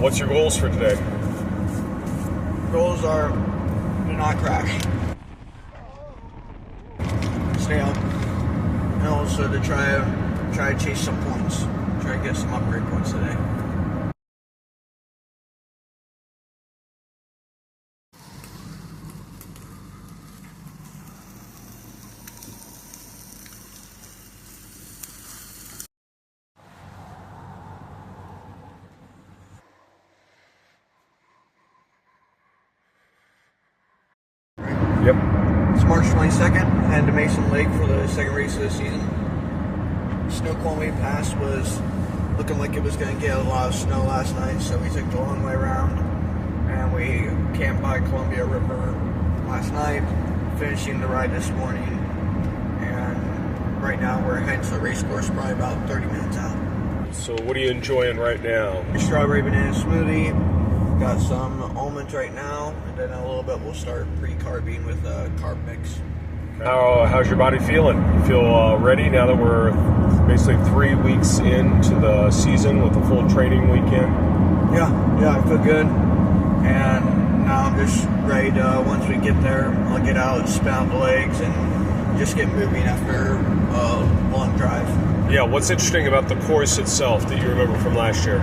What's your goals for today? Goals are to not crash, stay up, and also to try to chase some points, try to get some upgrade points today. Yep. It's March 22nd, heading to Mason Lake for the second race of the season. Snoqualm we passed was looking like it was going to get a lot of snow last night, so we took the long way around, and we camped by Columbia River last night, finishing the ride this morning, and right now we're heading to the race course, probably about 30 minutes out. So what are you enjoying right now? Strawberry banana smoothie. Got some almonds right now, and then in a little bit we'll start pre-carbing with a carb mix. How's your body feeling? You feel ready now that we're basically 3 weeks into the season with a full training weekend? Yeah, I feel good. And now I'm just ready to, once we get there, I'll get out, spin out the legs, and just get moving after a long drive. Yeah, what's interesting about the course itself that you remember from last year?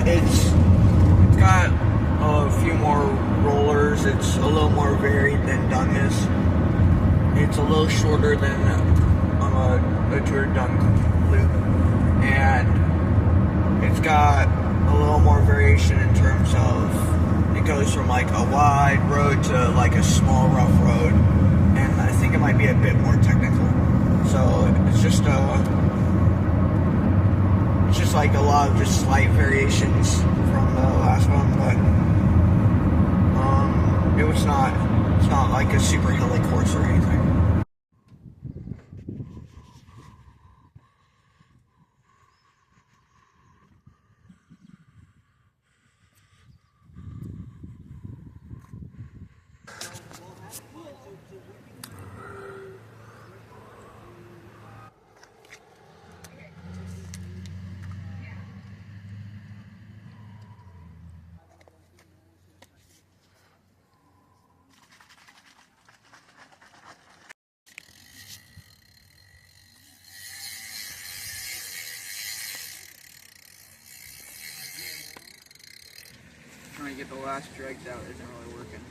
It's got a few more rollers. It's a little more varied than Dungeness. It's a little shorter than a Tour Dunk loop, and it's got a little more variation in terms of it goes from like a wide road to like a small rough road, and I think it might be a bit more technical. So it's just like a lot of just slight variations from the last one, but it's not like a super hilly course or anything. Trying to get the last dregs out isn't really working.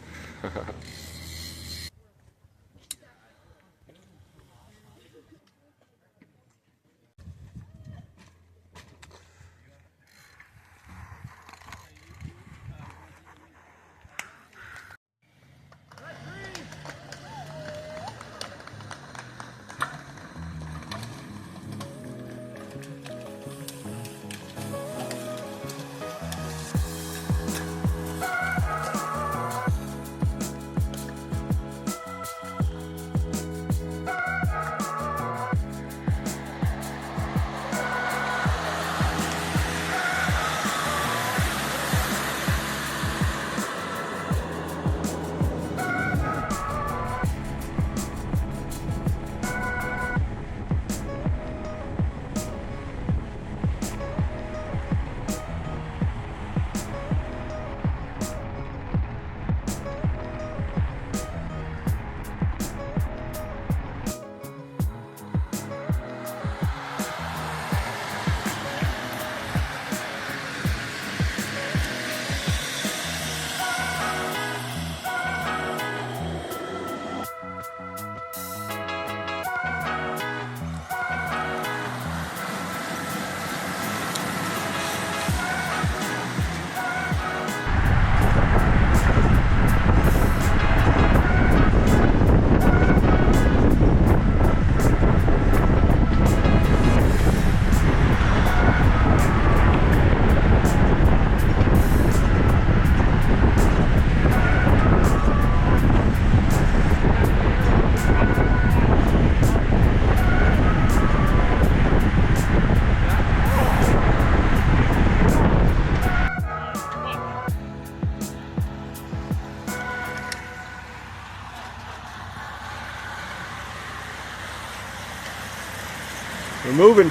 We're moving.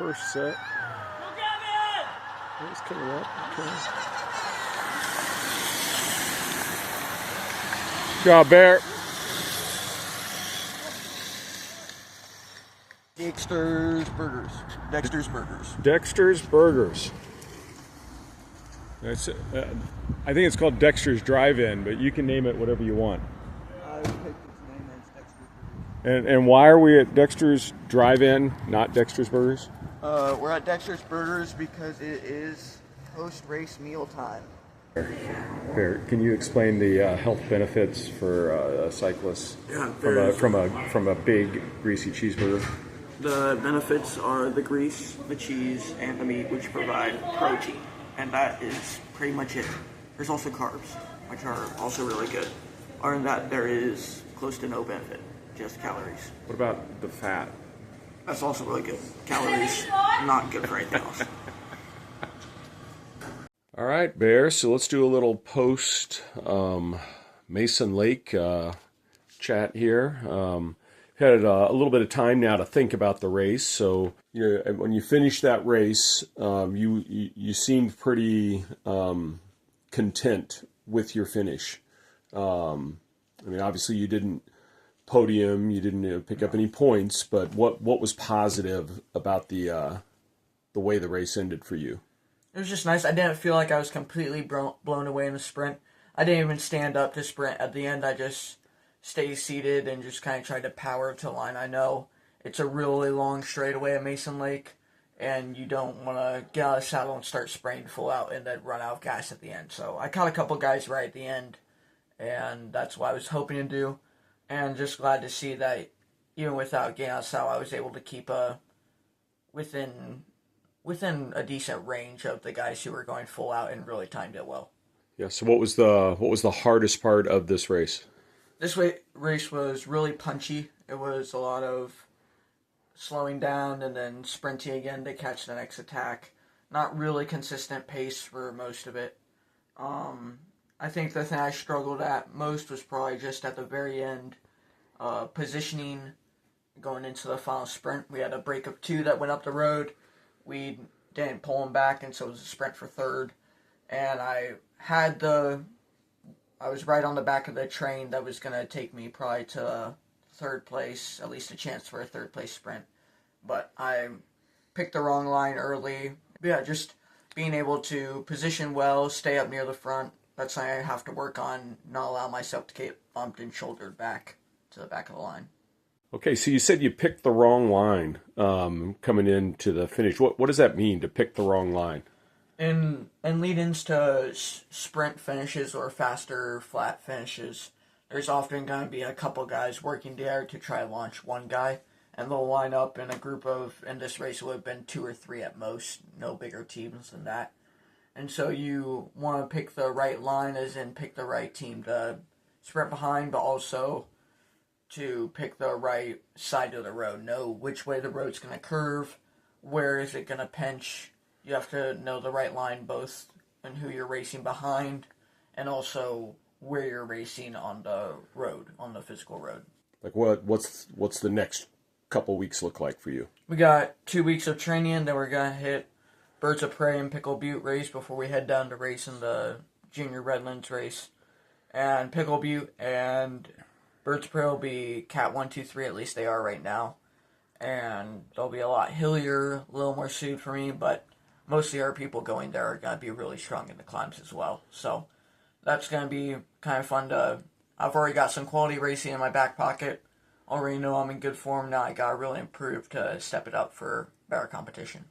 first set. It's coming up. Okay. Good job, Bear. Dexter's Burgers. Dexter's Burgers. That's, I think it's called Dexter's Drive-In, but you can name it whatever you want. I picked its name as Dexter's Burgers. And why are we at Dexter's Drive-In, not Dexter's Burgers? We're at Dexter's Burgers because it is post-race meal time. Bear, can you explain the health benefits for cyclists from a big greasy cheeseburger? The benefits are the grease, the cheese, and the meat, which provide protein. And that is pretty much it. There's also carbs, which are also really good. Other than that, there is close to no benefit, just calories. What about the fat? That's also really good. Calories, not good for anything else. All right, Bear, so let's do a little post Mason Lake chat here. Had a little bit of time now to think about the race. So when you finished that race, you seemed pretty content with your finish. I mean, obviously you didn't podium, you didn't pick up any points, but what was positive about the way the race ended for you? It was just nice. I didn't feel like I was completely blown away in the sprint. I didn't even stand up to sprint. At the end, I just stayed seated and just kind of tried to power to the line. I know it's a really long straightaway at Mason Lake, and you don't want to get out of the saddle and start spraying full out and then run out of gas at the end. So I caught a couple guys right at the end, and that's what I was hoping to do. And just glad to see that even without getting out of the saddle, I was able to keep within a decent range of the guys who were going full out and really timed it well. Yeah. So what was the hardest part of this race? This race was really punchy. It was a lot of slowing down and then sprinting again to catch the next attack. Not really consistent pace for most of it. I think the thing I struggled at most was probably just at the very end, positioning going into the final sprint. We had a break of 2 that went up the road. We didn't pull them back, and so it was a sprint for third. And I was right on the back of the train that was going to take me probably to third place, at least a chance for a third place sprint. But I picked the wrong line early. But yeah, just being able to position well, stay up near the front. That's something I have to work on, not allow myself to get bumped and shouldered back to the back of the line. Okay, so you said you picked the wrong line coming into the finish. What does that mean, to pick the wrong line? In lead-ins to sprint finishes or faster flat finishes, there's often going to be a couple guys working there to try to launch one guy, and they'll line up in a group of, in this race it would have been 2 or 3 at most, no bigger teams than that. And so you want to pick the right line, as in pick the right team to sprint behind, but also to pick the right side of the road. Know which way the road's going to curve, where is it going to pinch. You have to know the right line, both in who you're racing behind and also where you're racing on the road, on the physical road. Like what's the next couple weeks look like for you? We got 2 weeks of training, then we're going to hit Birds of Prey and Pickle Butte race before we head down to race in the Junior Redlands race. And Pickle Butte and Birds of Prey will be Cat 1, 2, 3, at least they are right now. And they'll be a lot hillier, a little more suited for me, but mostly our people going there are going to be really strong in the climbs as well. So that's going to be kind of fun I've already got some quality racing in my back pocket. Already know I'm in good form now. I got to really improve to step it up for better competition.